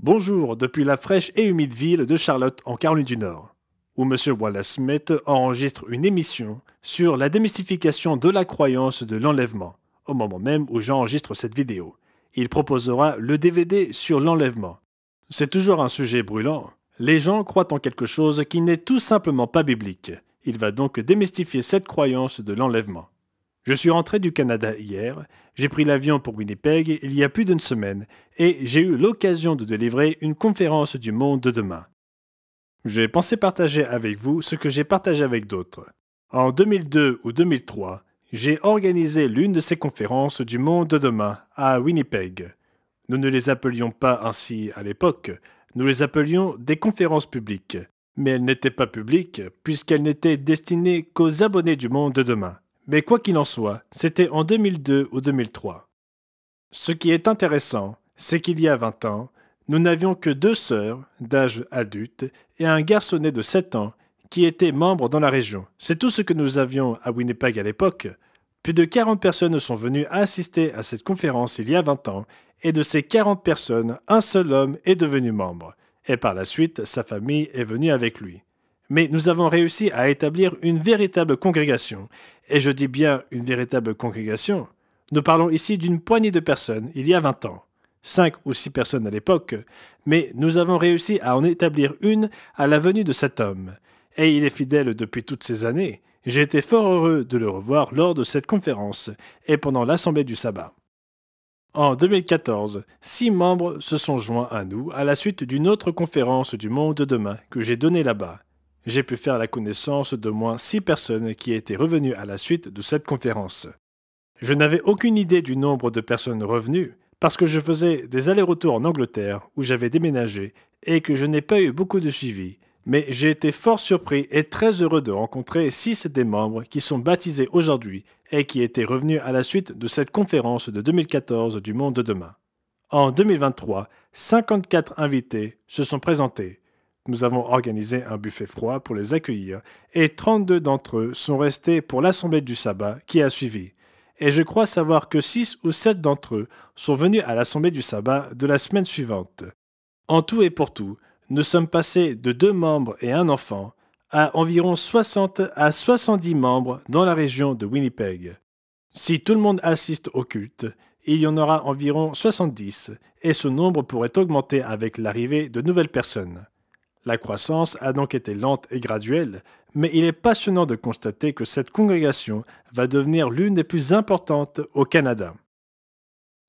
Bonjour depuis la fraîche et humide ville de Charlotte en Caroline du Nord, où M. Wallace Smith enregistre une émission sur la démystification de la croyance de l'enlèvement, au moment même où j'enregistre cette vidéo. Il proposera le DVD sur l'enlèvement. C'est toujours un sujet brûlant. Les gens croient en quelque chose qui n'est tout simplement pas biblique. Il va donc démystifier cette croyance de l'enlèvement. Je suis rentré du Canada hier, j'ai pris l'avion pour Winnipeg il y a plus d'une semaine et j'ai eu l'occasion de délivrer une conférence du monde de demain. J'ai pensé partager avec vous ce que j'ai partagé avec d'autres. En 2002 ou 2003, j'ai organisé l'une de ces conférences du monde de demain à Winnipeg. Nous ne les appelions pas ainsi à l'époque, nous les appelions des conférences publiques. Mais elles n'étaient pas publiques puisqu'elles n'étaient destinées qu'aux abonnés du monde de demain. Mais quoi qu'il en soit, c'était en 2002 ou 2003. Ce qui est intéressant, c'est qu'il y a 20 ans, nous n'avions que 2 sœurs d'âge adulte et un garçonnet de 7 ans qui étaient membres dans la région. C'est tout ce que nous avions à Winnipeg à l'époque. Plus de 40 personnes sont venues assister à cette conférence il y a 20 ans, et de ces 40 personnes, un seul homme est devenu membre, et par la suite, sa famille est venue avec lui. Mais nous avons réussi à établir une véritable congrégation. Et je dis bien une véritable congrégation. Nous parlons ici d'une poignée de personnes il y a 20 ans. 5 ou 6 personnes à l'époque. Mais nous avons réussi à en établir une à la venue de cet homme. Et il est fidèle depuis toutes ces années. J'ai été fort heureux de le revoir lors de cette conférence et pendant l'Assemblée du sabbat. En 2014, 6 membres se sont joints à nous à la suite d'une autre conférence du monde de demain que j'ai donnée là-bas. J'ai pu faire la connaissance d'au moins 6 personnes qui étaient revenues à la suite de cette conférence. Je n'avais aucune idée du nombre de personnes revenues parce que je faisais des allers-retours en Angleterre où j'avais déménagé et que je n'ai pas eu beaucoup de suivi, mais j'ai été fort surpris et très heureux de rencontrer 6 des membres qui sont baptisés aujourd'hui et qui étaient revenus à la suite de cette conférence de 2014 du Monde de demain. En 2023, 54 invités se sont présentés. Nous avons organisé un buffet froid pour les accueillir et 32 d'entre eux sont restés pour l'Assemblée du sabbat qui a suivi. Et je crois savoir que 6 ou 7 d'entre eux sont venus à l'Assemblée du sabbat de la semaine suivante. En tout et pour tout, nous sommes passés de 2 membres et un enfant à environ 60 à 70 membres dans la région de Winnipeg. Si tout le monde assiste au culte, il y en aura environ 70 et ce nombre pourrait augmenter avec l'arrivée de nouvelles personnes. La croissance a donc été lente et graduelle, mais il est passionnant de constater que cette congrégation va devenir l'une des plus importantes au Canada.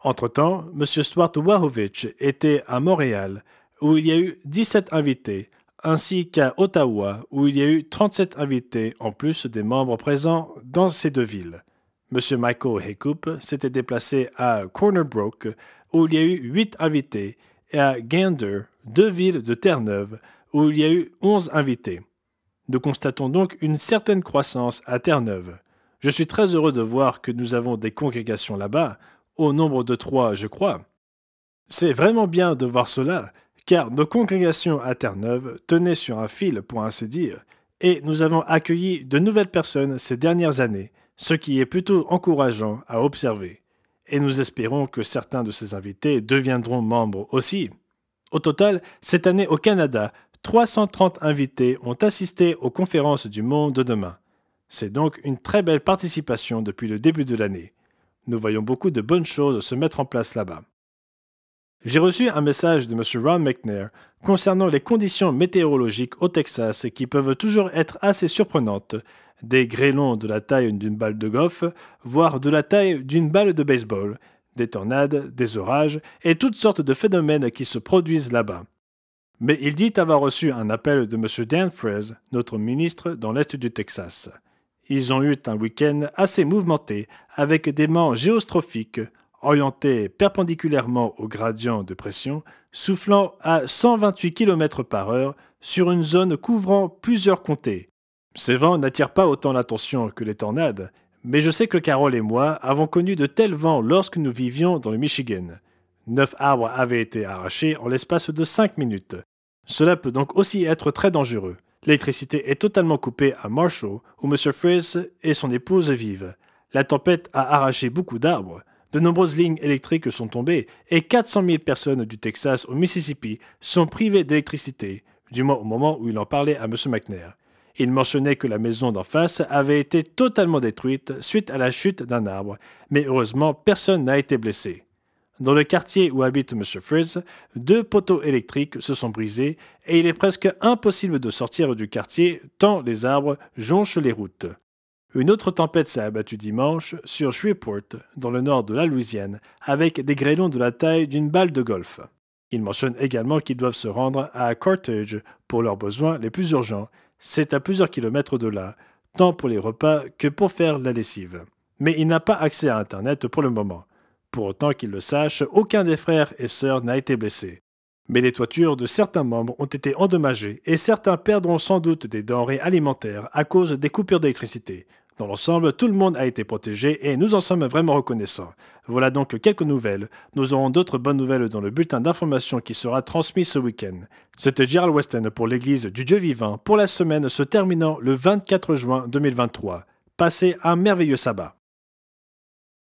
Entre-temps, M. Stuart Wachowicz était à Montréal, où il y a eu 17 invités, ainsi qu'à Ottawa, où il y a eu 37 invités en plus des membres présents dans ces 2 villes. M. Michael Haycoop s'était déplacé à Corner Brook, où il y a eu 8 invités, et à Gander, 2 villes de Terre-Neuve, où il y a eu 11 invités. Nous constatons donc une certaine croissance à Terre-Neuve. Je suis très heureux de voir que nous avons des congrégations là-bas, au nombre de 3, je crois. C'est vraiment bien de voir cela, car nos congrégations à Terre-Neuve tenaient sur un fil, pour ainsi dire, et nous avons accueilli de nouvelles personnes ces dernières années, ce qui est plutôt encourageant à observer. Et nous espérons que certains de ces invités deviendront membres aussi. Au total, cette année au Canada, 330 invités ont assisté aux conférences du monde de demain. C'est donc une très belle participation depuis le début de l'année. Nous voyons beaucoup de bonnes choses se mettre en place là-bas. J'ai reçu un message de M. Ron McNair concernant les conditions météorologiques au Texas qui peuvent toujours être assez surprenantes, des grêlons de la taille d'une balle de golf, voire de la taille d'une balle de baseball, des tornades, des orages et toutes sortes de phénomènes qui se produisent là-bas. Mais il dit avoir reçu un appel de M. Dan Fraser, notre ministre dans l'Est du Texas. Ils ont eu un week-end assez mouvementé avec des vents géostrophiques orientés perpendiculairement au gradient de pression, soufflant à 128 km/h sur une zone couvrant plusieurs comtés. Ces vents n'attirent pas autant l'attention que les tornades, mais je sais que Carole et moi avons connu de tels vents lorsque nous vivions dans le Michigan. 9 arbres avaient été arrachés en l'espace de 5 minutes. Cela peut donc aussi être très dangereux. L'électricité est totalement coupée à Marshall, où M. Fraser et son épouse vivent. La tempête a arraché beaucoup d'arbres. De nombreuses lignes électriques sont tombées et 400 000 personnes du Texas au Mississippi sont privées d'électricité, du moins au moment où il en parlait à M. McNair. Il mentionnait que la maison d'en face avait été totalement détruite suite à la chute d'un arbre, mais heureusement personne n'a été blessé. Dans le quartier où habite M. Frizz, 2 poteaux électriques se sont brisés et il est presque impossible de sortir du quartier tant les arbres jonchent les routes. Une autre tempête s'est abattue dimanche sur Shreveport, dans le nord de la Louisiane, avec des grêlons de la taille d'une balle de golf. Il mentionne également qu'ils doivent se rendre à Carthage pour leurs besoins les plus urgents. C'est à plusieurs kilomètres de là, tant pour les repas que pour faire la lessive. Mais il n'a pas accès à Internet pour le moment. Pour autant qu'il le sache, aucun des frères et sœurs n'a été blessé. Mais les toitures de certains membres ont été endommagées et certains perdront sans doute des denrées alimentaires à cause des coupures d'électricité. Dans l'ensemble, tout le monde a été protégé et nous en sommes vraiment reconnaissants. Voilà donc quelques nouvelles. Nous aurons d'autres bonnes nouvelles dans le bulletin d'information qui sera transmis ce week-end. C'était Gerald Weston pour l'Église du Dieu vivant pour la semaine se terminant le 24 juin 2023. Passez un merveilleux sabbat.